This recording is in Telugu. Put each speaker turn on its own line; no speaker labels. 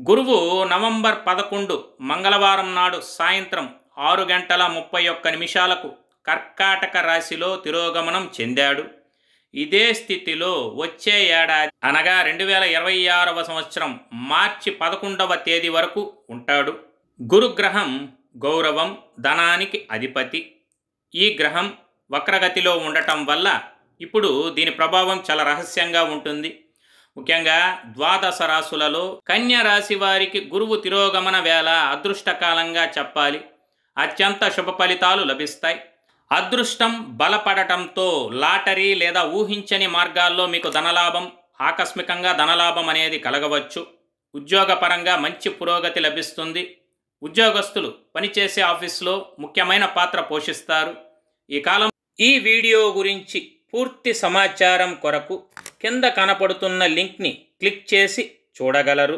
గురువు నవంబర్ 11 మంగళవారం నాడు సాయంత్రం 6:31 కర్కాటక రాశిలో తిరోగమనం చెందాడు. ఇదే స్థితిలో వచ్చే ఏడాది అనగా 2026వ సంవత్సరం మార్చి 11వ తేదీ వరకు ఉంటాడు. గురుగ్రహం గౌరవం, ధనానికి అధిపతి. ఈ గ్రహం వక్రగతిలో ఉండటం వల్ల ఇప్పుడు దీని ప్రభావం చాలా రహస్యంగా ఉంటుంది. ముఖ్యంగా ద్వాదశ రాశులలో కన్య రాశి వారికి గురువు తిరోగమన వేళ అదృష్టకాలంగా చెప్పాలి. అత్యంత శుభ ఫలితాలు లభిస్తాయి. అదృష్టం బలపడటంతో లాటరీ లేదా ఊహించని మార్గాల్లో మీకు ధనలాభం, ఆకస్మికంగా ధనలాభం అనేది కలగవచ్చు. ఉద్యోగపరంగా మంచి పురోగతి లభిస్తుంది. ఉద్యోగస్తులు పనిచేసే ఆఫీసులో ముఖ్యమైన పాత్ర పోషిస్తారు. ఈ కాలం ఈ వీడియో గురించి పూర్తి సమాచారం కొరకు కింద కనపడుతున్న లింక్ని క్లిక్ చేసి చూడగలరు.